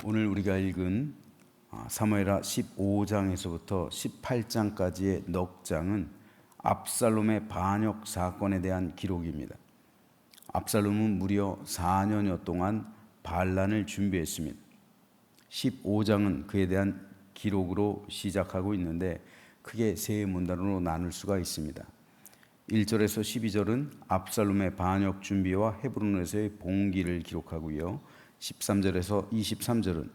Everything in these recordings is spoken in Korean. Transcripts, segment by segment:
오늘 우리가 읽은 사무엘하 15장에서부터 18장까지의 넉 장은 압살롬의 반역 사건에 대한 기록입니다. 압살롬은 무려 4년여 동안 반란을 준비했습니다. 15장은 그에 대한 기록으로 시작하고 있는데 크게 세 문단으로 나눌 수가 있습니다. 1절에서 12절은 압살롬의 반역 준비와 헤브론에서의 봉기를 기록하고요. 13절에서 23절은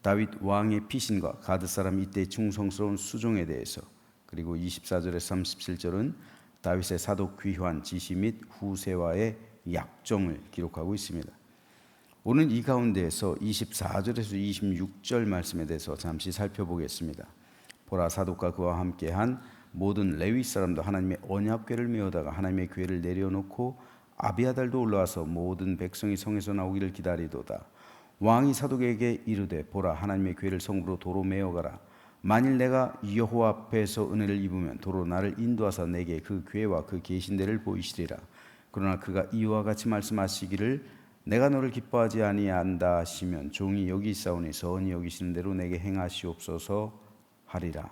다윗 왕의 피신과 가드 사람 이때의 충성스러운 수종에 대해서, 그리고 24절에서 37절은 다윗의 사독 귀환 지시 및 후세와의 약정을 기록하고 있습니다. 오늘 이 가운데에서 24절에서 26절 말씀에 대해서 잠시 살펴보겠습니다. 보라, 사독과 그와 함께한 모든 레위 사람도 하나님의 언약궤를 메어다가 하나님의 궤를 내려놓고 아비아달도 올라와서 모든 백성이 성에서 나오기를 기다리도다. 왕이 사독에게 이르되, 보라, 하나님의 궤를 성으로 도로 메어가라. 만일 내가 여호와 앞에서 은혜를 입으면 도로 나를 인도하사 내게 그 궤와 그 계신 데를 보이시리라. 그러나 그가 이와 같이 말씀하시기를 내가 너를 기뻐하지 아니한다 하시면 종이 여기 있사오니 선히 여기시는 대로 내게 행하시옵소서 하리라.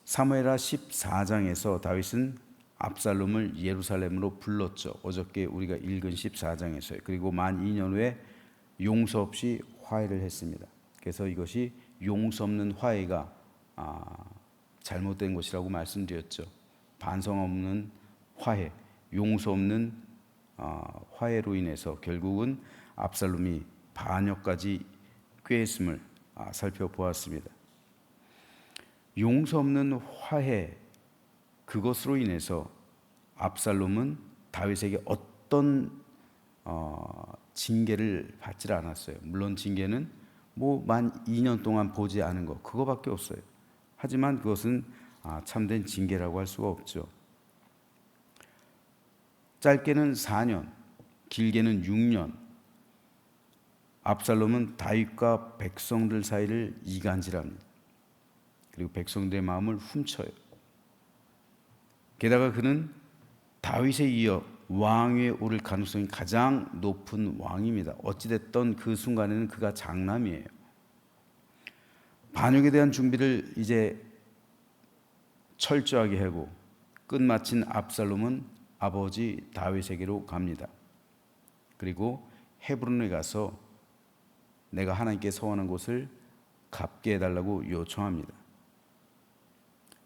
사무엘하 14장에서 다윗은 압살롬을 예루살렘으로 불렀죠. 어저께 우리가 읽은 14장에서요. 그리고 만 2년 후에 용서 없이 화해를 했습니다. 그래서 이것이 용서 없는 화해가 잘못된 것이라고 말씀드렸죠. 반성 없는 화해, 용서 없는 화해로 인해서 결국은 압살롬이 반역까지 꾀했음을 살펴보았습니다. 용서 없는 화해, 그것으로 인해서 압살롬은 다윗에게 어떤 징계를 받지 않았어요. 물론 징계는 만 2년 동안 보지 않은 것, 그거밖에 없어요. 하지만 그것은 참된 징계라고 할 수가 없죠. 짧게는 4년, 길게는 6년 압살롬은 다윗과 백성들 사이를 이간질합니다. 그리고 백성들의 마음을 훔쳐요. 게다가 그는 다윗에 이어 왕위에 오를 가능성이 가장 높은 왕입니다. 어찌됐든 그 순간에는 그가 장남이에요. 반역에 대한 준비를 이제 철저하게 하고 끝마친 압살롬은 아버지 다윗에게로 갑니다. 그리고 헤브론에 가서 내가 하나님께 서원한 곳을 갚게 해달라고 요청합니다.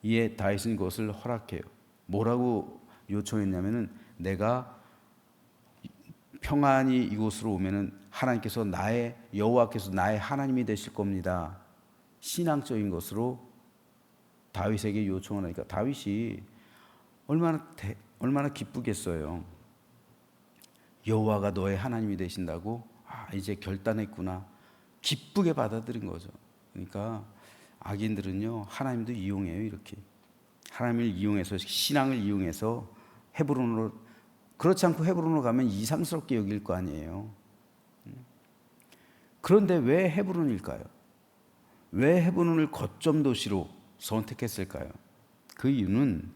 이에 다윗은 그것을 허락해요. 뭐라고 요청했냐면은 내가 평안히 이곳으로 오면은 하나님께서 여호와께서 나의 하나님이 되실 겁니다. 신앙적인 것으로 다윗에게 요청을 하니까 다윗이 얼마나 기쁘겠어요. 여호와가 너의 하나님이 되신다고? 이제 결단했구나. 기쁘게 받아들인 거죠. 그러니까 악인들은요, 하나님도 이용해요. 이렇게 하나님을 이용해서, 신앙을 이용해서 헤브론으로, 그렇지 않고 헤브론으로 가면 이상스럽게 여길 거 아니에요. 그런데 왜 헤브론일까요? 왜 헤브론을 거점 도시로 선택했을까요? 그 이유는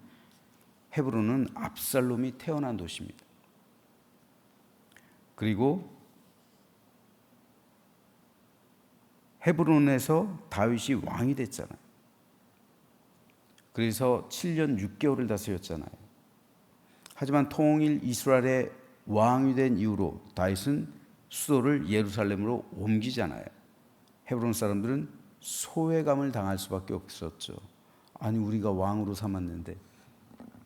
헤브론은 압살롬이 태어난 도시입니다. 그리고 헤브론에서 다윗이 왕이 됐잖아요. 그래서 7년 6개월을 다스렸잖아요. 하지만 통일 이스라엘의 왕이 된 이후로 다윗은 수도를 예루살렘으로 옮기잖아요. 헤브론 사람들은 소외감을 당할 수밖에 없었죠. 아니, 우리가 왕으로 삼았는데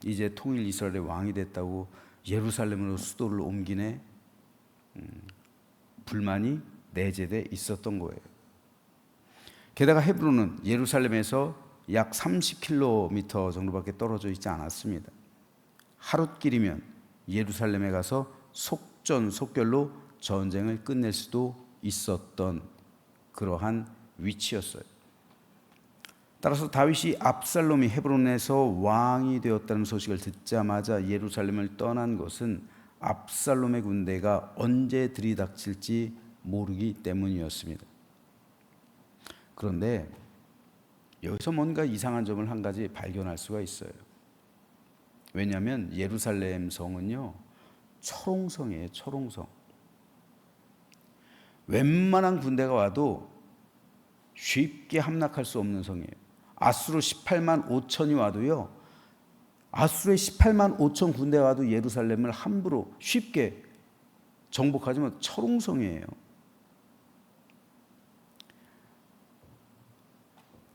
이제 통일 이스라엘의 왕이 됐다고 예루살렘으로 수도를 옮기네. 불만이 내재돼 있었던 거예요. 게다가 헤브론은 예루살렘에서 약 30km 정도밖에 떨어져 있지 않았습니다. 하룻길이면 예루살렘에 가서 속전속결로 전쟁을 끝낼 수도 있었던 그러한 위치였어요. 따라서 다윗이 압살롬이 헤브론에서 왕이 되었다는 소식을 듣자마자 예루살렘을 떠난 것은 압살롬의 군대가 언제 들이닥칠지 모르기 때문이었습니다. 그런데 여기서 뭔가 이상한 점을 한 가지 발견할 수가 있어요. 왜냐하면 예루살렘 성은요, 철옹성이에요. 철옹성. 웬만한 군대가 와도 쉽게 함락할 수 없는 성이에요. 아수르 18만 5천이 와도요, 아수르의 18만 5천 군대가 와도 예루살렘을 함부로 쉽게 정복하지 못. 철옹성이에요.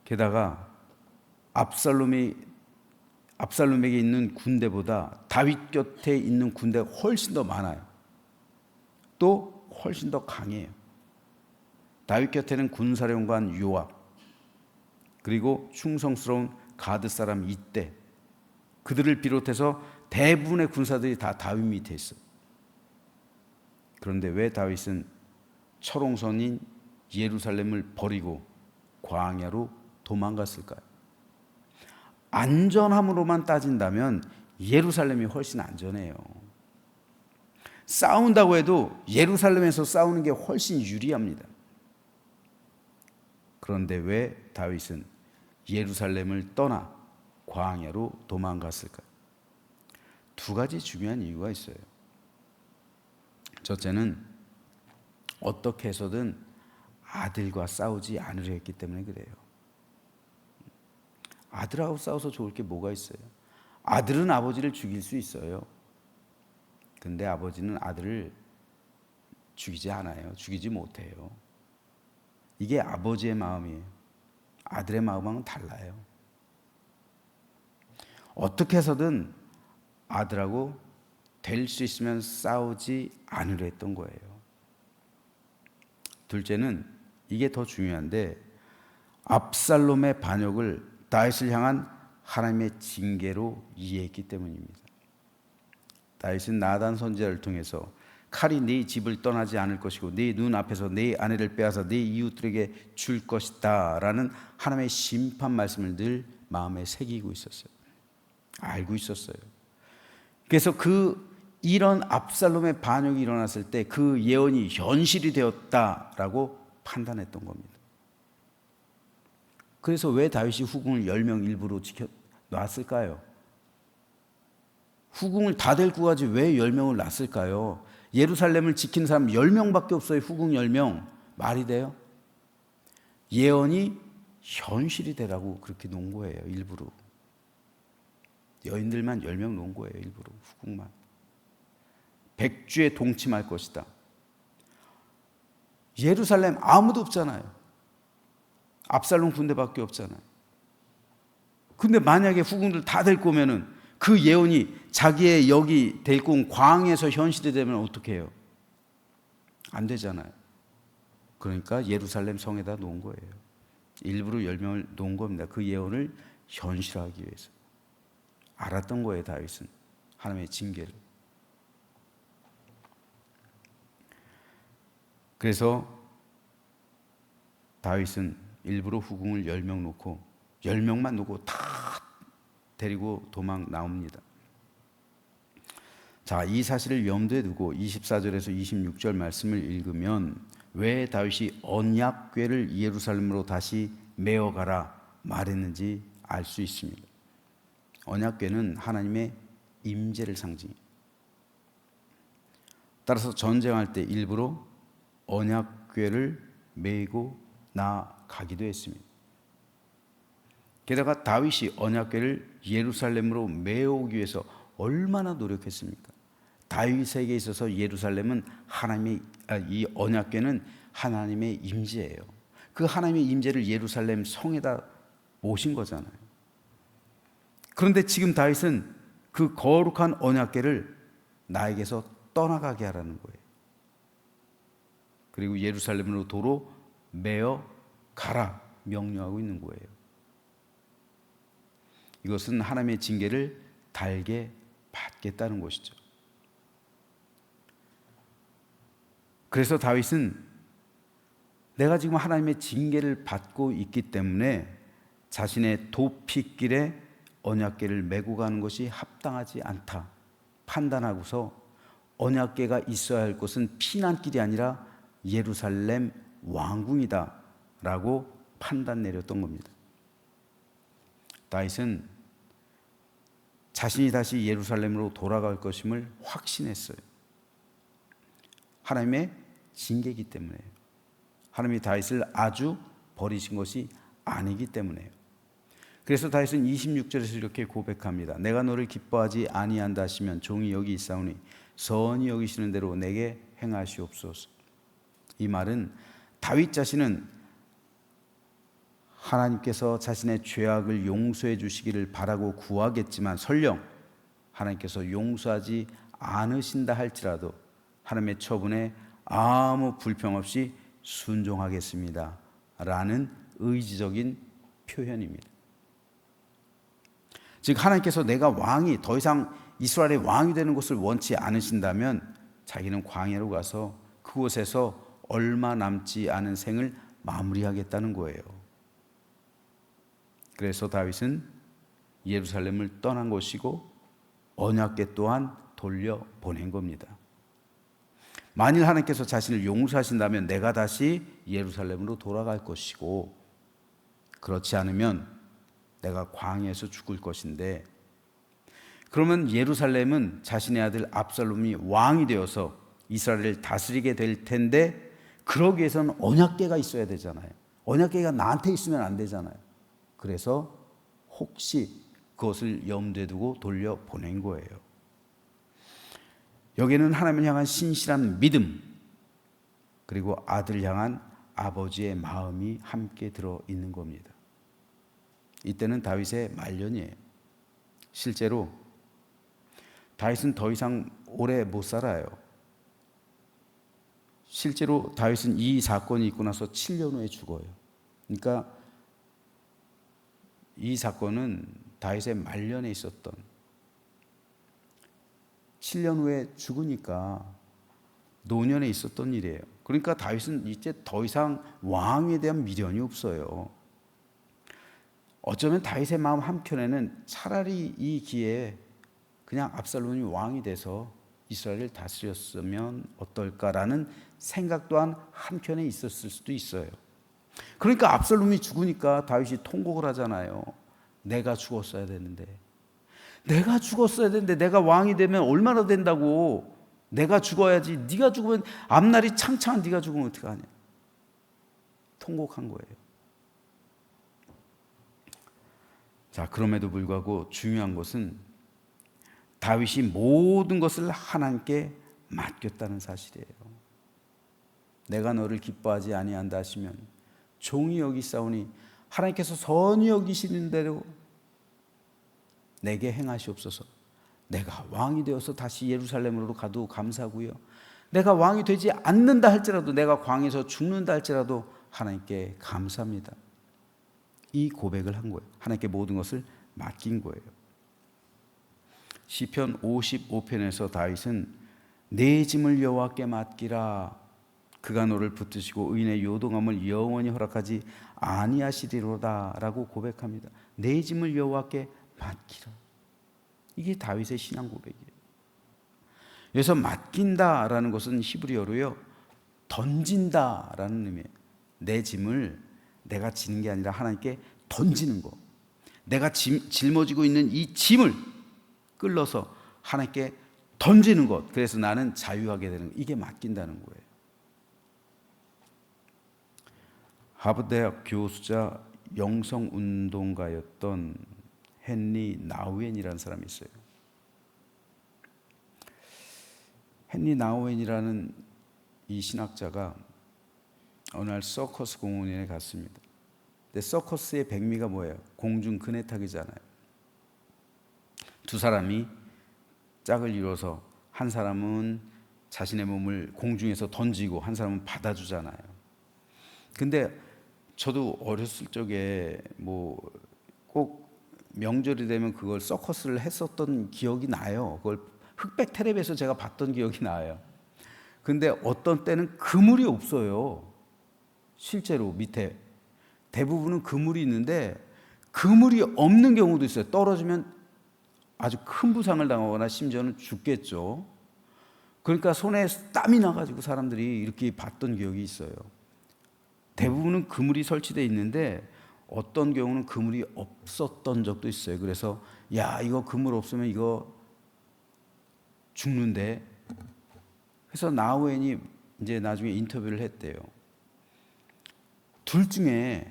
게다가 압살롬에게 있는 군대보다 다윗 곁에 있는 군대가 훨씬 더 많아요. 또 훨씬 더 강해요. 다윗 곁에는 군사령관 요압, 그리고 충성스러운 가드 사람 이떼, 그들을 비롯해서 대부분의 군사들이 다 다윗 밑에 있어요. 그런데 왜 다윗은 철옹선인 예루살렘을 버리고 광야로 도망갔을까요? 안전함으로만 따진다면 예루살렘이 훨씬 안전해요. 싸운다고 해도 예루살렘에서 싸우는 게 훨씬 유리합니다. 그런데 왜 다윗은 예루살렘을 떠나 광야로 도망갔을까요? 두 가지 중요한 이유가 있어요. 첫째는 어떻게 해서든 아들과 싸우지 않으려 했기 때문에 그래요. 아들하고 싸워서 좋을 게 뭐가 있어요? 아들은 아버지를 죽일 수 있어요. 근데 아버지는 아들을 죽이지 않아요. 죽이지 못해요. 이게 아버지의 마음이에요. 아들의 마음하고는 달라요. 어떻게 해서든 아들하고 될 수 있으면 싸우지 않으려 했던 거예요. 둘째는 이게 더 중요한데, 압살롬의 반역을 다윗을 향한 하나님의 징계로 이해했기 때문입니다. 다윗은 나단 선지자를 통해서 칼이 네 집을 떠나지 않을 것이고 네 눈앞에서 네 아내를 빼앗아 네 이웃들에게 줄 것이다 라는 하나님의 심판 말씀을 늘 마음에 새기고 있었어요. 알고 있었어요. 그래서 이런 압살롬의 반역이 일어났을 때 그 예언이 현실이 되었다라고 판단했던 겁니다. 그래서 왜 다윗이 후궁을 10명 일부러 놨을까요? 후궁을 다 데리고 가지 왜 10명을 놨을까요? 예루살렘을 지키는 사람 10명밖에 없어요. 후궁 10명. 말이 돼요? 예언이 현실이 되라고 그렇게 놓은 거예요. 일부러. 여인들만 10명 놓은 거예요. 일부러. 후궁만. 백주에 동침할 것이다. 예루살렘 아무도 없잖아요. 압살롬 군대밖에 없잖아요. 근데 만약에 후궁들 다 데리고 오면은 그 예언이 자기의 여기 데리고 온 광에서 현실이 되면 어떻게 해요? 안 되잖아요. 그러니까 예루살렘 성에다 놓은 거예요. 일부러 10명을 놓은 겁니다. 그 예언을 현실화하기 위해서. 알았던 거예요, 다윗은. 하나님의 징계를. 그래서 다윗은 일부러 후궁을 10명 놓고 10명만 놓고 다 데리고 도망 나옵니다. 자, 이 사실을 염두에 두고 24절에서 26절 말씀을 읽으면 왜 다윗이 언약궤를 예루살렘으로 다시 메어가라 말했는지 알 수 있습니다. 언약궤는 하나님의 임재를 상징해요. 따라서 전쟁할 때 일부러 언약궤를 메고 나가기도 했습니다. 게다가 다윗이 언약궤를 예루살렘으로 메어오기 위해서 얼마나 노력했습니까? 다윗에게 있어서 예루살렘은 이 언약궤는 하나님의 임재예요. 그 하나님의 임재를 예루살렘 성에다 모신 거잖아요. 그런데 지금 다윗은 그 거룩한 언약궤를 나에게서 떠나가게 하라는 거예요. 그리고 예루살렘으로 도로 메어 가라 명령하고 있는 거예요. 이것은 하나님의 징계를 달게 받겠다는 것이죠. 그래서 다윗은 내가 지금 하나님의 징계를 받고 있기 때문에 자신의 도피길에 언약궤를 메고 가는 것이 합당하지 않다 판단하고서 언약궤가 있어야 할 곳은 피난길이 아니라 예루살렘 왕궁이다 라고 판단 내렸던 겁니다. 다윗은 자신이 다시 예루살렘으로 돌아갈 것임을 확신했어요. 하나님의 징계이기 때문에요. 하나님이 다윗을 아주 버리신 것이 아니기 때문에요. 그래서 다윗은 26절에서 이렇게 고백합니다. 내가 너를 기뻐하지 아니한다 하시면 종이 여기 있사오니 선히 여기시는 대로 내게 행하시옵소서. 이 말은 다윗 자신은 하나님께서 자신의 죄악을 용서해 주시기를 바라고 구하겠지만 설령 하나님께서 용서하지 않으신다 할지라도 하나님의 처분에 아무 불평 없이 순종하겠습니다 라는 의지적인 표현입니다. 즉 하나님께서 내가 왕이 더 이상 이스라엘의 왕이 되는 것을 원치 않으신다면 자기는 광야로 가서 그곳에서 얼마 남지 않은 생을 마무리하겠다는 거예요. 그래서 다윗은 예루살렘을 떠난 것이고 언약궤 또한 돌려보낸 겁니다. 만일 하나님께서 자신을 용서하신다면 내가 다시 예루살렘으로 돌아갈 것이고 그렇지 않으면 내가 광야에서 죽을 것인데, 그러면 예루살렘은 자신의 아들 압살롬이 왕이 되어서 이스라엘을 다스리게 될 텐데 그러기 위해서는 언약궤가 있어야 되잖아요. 언약궤가 나한테 있으면 안 되잖아요. 그래서 혹시 그것을 염두에 두고 돌려보낸 거예요. 여기에는 하나님을 향한 신실한 믿음 그리고 아들을 향한 아버지의 마음이 함께 들어있는 겁니다. 이때는 다윗의 말년이에요. 실제로 다윗은 더 이상 오래 못 살아요. 실제로 다윗은 이 사건이 있고 나서 7년 후에 죽어요. 그러니까 이 사건은 다윗의 말년에 있었던, 7년 후에 죽으니까 노년에 있었던 일이에요. 그러니까 다윗은 이제 더 이상 왕에 대한 미련이 없어요. 어쩌면 다윗의 마음 한켠에는 차라리 이 기회에 그냥 압살롬이 왕이 돼서 이스라엘을 다스렸으면 어떨까라는 생각 또한 한켠에 있었을 수도 있어요. 그러니까 압살롬이 죽으니까 다윗이 통곡을 하잖아요. 내가 죽었어야 되는데, 내가 왕이 되면 얼마나 된다고. 내가 죽어야지. 네가 죽으면, 앞날이 창창한 네가 죽으면 어떡하냐. 통곡한 거예요. 자, 그럼에도 불구하고 중요한 것은 다윗이 모든 것을 하나님께 맡겼다는 사실이에요. 내가 너를 기뻐하지 아니한다 하시면 종이 여기사오니 하나님께서 선히 여기시는 대로 내게 행하시옵소서. 내가 왕이 되어서 다시 예루살렘으로 가도 감사하고요. 내가 왕이 되지 않는다 할지라도, 내가 광야에서 죽는다 할지라도 하나님께 감사합니다. 이 고백을 한 거예요. 하나님께 모든 것을 맡긴 거예요. 시편 55편에서 다윗은 내 짐을 여호와께 맡기라. 그가 너를 붙드시고 의인의 요동함을 영원히 허락하지 아니하시리로다 라고 고백합니다. 내 짐을 여호와께 맡기라. 이게 다윗의 신앙 고백이에요. 여기서 맡긴다라는 것은 히브리어로요, 던진다라는 의미예요. 내 짐을 내가 지는 게 아니라 하나님께 던지는 거. 내가 짊어지고 있는 이 짐을 끌러서 하나님께 던지는 것. 그래서 나는 자유하게 되는 것. 이게 맡긴다는 거예요. 하버드대학 교수자 영성운동가였던 헨리 나우엔이라는 사람이 있어요. 헨리 나우엔이라는 이 신학자가 어느 날 서커스 공원에 갔습니다. 근데 서커스의 백미가 뭐예요? 공중 그네타기잖아요. 두 사람이 짝을 이뤄서 한 사람은 자신의 몸을 공중에서 던지고 한 사람은 받아주잖아요. 근데 저도 어렸을 적에 꼭 명절이 되면 그걸 서커스를 했었던 기억이 나요. 그걸 흑백 텔레비에서 제가 봤던 기억이 나요. 근데 어떤 때는 그물이 없어요. 실제로 밑에 대부분은 그물이 있는데 그물이 없는 경우도 있어요. 떨어지면 아주 큰 부상을 당하거나 심지어는 죽겠죠. 그러니까 손에 땀이 나가지고 사람들이 이렇게 봤던 기억이 있어요. 대부분은 그물이 설치되어 있는데 어떤 경우는 그물이 없었던 적도 있어요. 그래서 야, 이거 그물 없으면 이거 죽는데. 그래서 나우엔이 이제 나중에 인터뷰를 했대요. 둘 중에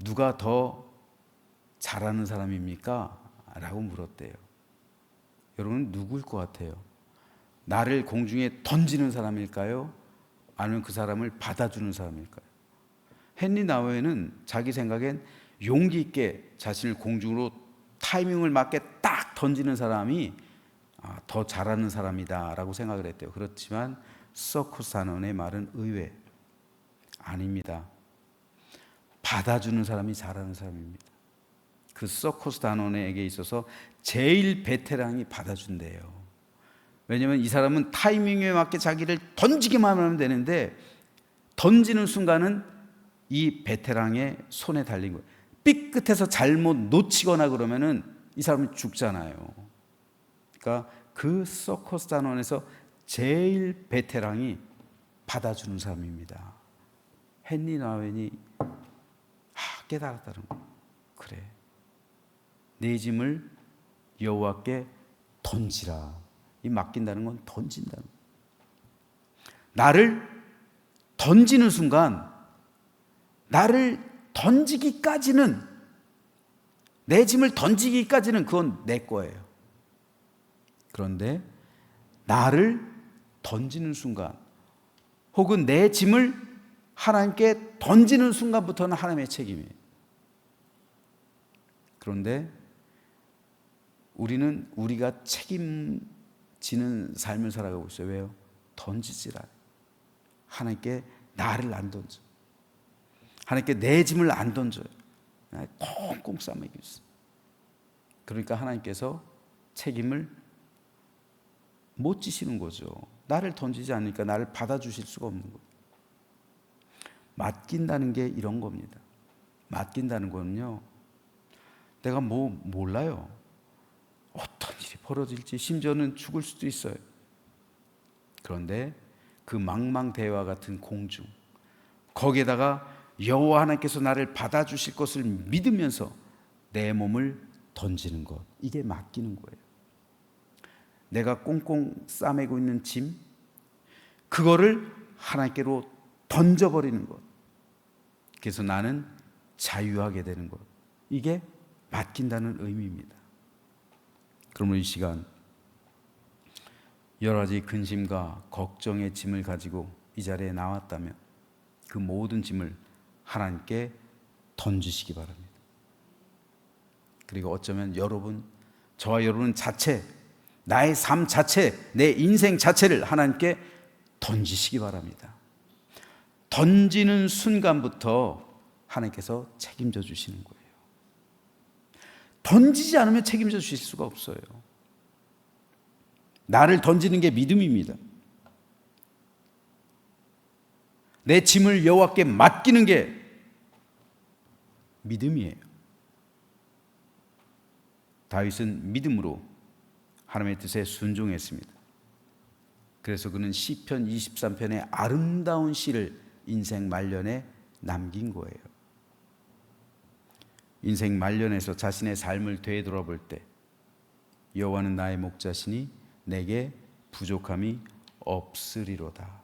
누가 더 잘하는 사람입니까? 라고 물었대요. 여러분 누구일 것 같아요? 나를 공중에 던지는 사람일까요? 아니면 그 사람을 받아주는 사람일까요? 헨리 나우에는 자기 생각엔 용기 있게 자신을 공중으로 타이밍을 맞게 딱 던지는 사람이 더 잘하는 사람이다 라고 생각을 했대요. 그렇지만 서커스 단원의 말은 의외. 아닙니다. 받아주는 사람이 잘하는 사람입니다. 그 서커스 단원에게 있어서 제일 베테랑이 받아준대요. 왜냐하면 이 사람은 타이밍에 맞게 자기를 던지기만 하면 되는데 던지는 순간은 이 베테랑의 손에 달린 거예요. 삐끗해서 잘못 놓치거나 그러면은 이 사람은 죽잖아요. 그러니까 그 서커스 단원에서 제일 베테랑이 받아주는 사람입니다. 헨리 나우엔이 깨달았다는 거예요. 그래, 내 짐을 여호와께 던지라. 이 맡긴다는 건 던진다는 거예요. 나를 던지는 순간, 나를 던지기까지는, 내 짐을 던지기까지는 그건 내 거예요. 그런데 나를 던지는 순간, 혹은 내 짐을 하나님께 던지는 순간부터는 하나님의 책임이에요. 그런데 우리는 우리가 책임지는 삶을 살아가고 있어요. 왜요? 던지질 않아요. 하나님께 나를 안 던져. 하나님께 내 짐을 안 던져요. 꽁꽁 싸매고 있어요. 그러니까 하나님께서 책임을 못 지시는 거죠. 나를 던지지 않으니까 나를 받아주실 수가 없는 거예요. 맡긴다는 게 이런 겁니다. 맡긴다는 거는요, 내가 몰라요. 어떤 일이 벌어질지, 심지어는 죽을 수도 있어요. 그런데 그 망망대해와 같은 공중, 거기에다가 여호와 하나님께서 나를 받아주실 것을 믿으면서 내 몸을 던지는 것, 이게 맡기는 거예요. 내가 꽁꽁 싸매고 있는 짐, 그거를 하나님께로 던져버리는 것. 그래서 나는 자유하게 되는 것. 이게 맡긴다는 의미입니다. 그러므로 이 시간 여러 가지 근심과 걱정의 짐을 가지고 이 자리에 나왔다면 그 모든 짐을 하나님께 던지시기 바랍니다. 그리고 어쩌면 여러분, 저와 여러분 자체, 나의 삶 자체, 내 인생 자체를 하나님께 던지시기 바랍니다. 던지는 순간부터 하나님께서 책임져 주시는 거예요. 던지지 않으면 책임져 주실 수가 없어요. 나를 던지는 게 믿음입니다. 내 짐을 여호와께 맡기는 게 믿음이에요. 다윗은 믿음으로 하나님의 뜻에 순종했습니다. 그래서 그는 시편 23편의 아름다운 시를 인생 말년에 남긴 거예요. 인생 말년에서 자신의 삶을 되돌아볼 때 여호와는 나의 목자시니 내게 부족함이 없으리로다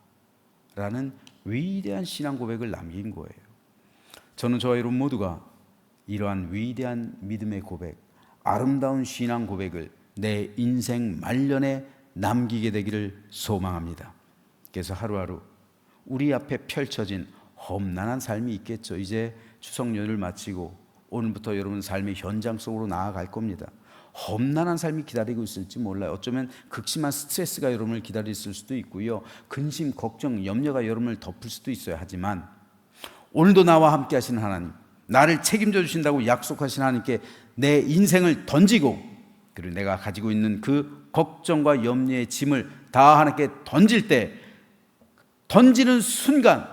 라는 위대한 신앙 고백을 남긴 거예요. 저는 저와 여러분 모두가 이러한 위대한 믿음의 고백, 아름다운 신앙 고백을 내 인생 말년에 남기게 되기를 소망합니다. 그래서 하루하루 우리 앞에 펼쳐진 험난한 삶이 있겠죠. 이제 추석 연휴를 마치고 오늘부터 여러분 삶의 현장 속으로 나아갈 겁니다. 험난한 삶이 기다리고 있을지 몰라요. 어쩌면 극심한 스트레스가 여러분을 기다릴 수도 있고요. 근심, 걱정, 염려가 여러분을 덮을 수도 있어요. 하지만 오늘도 나와 함께 하시는 하나님, 나를 책임져 주신다고 약속하신 하나님께 내 인생을 던지고, 그리고 내가 가지고 있는 그 걱정과 염려의 짐을 다 하나님께 던질 때, 던지는 순간,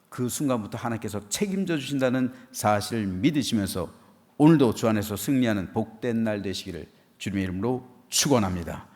그 순간부터 하나님께서 책임져 주신다는 사실을 믿으시면서 오늘도 주 안에서 승리하는 복된 날 되시기를 주님의 이름으로 축원합니다.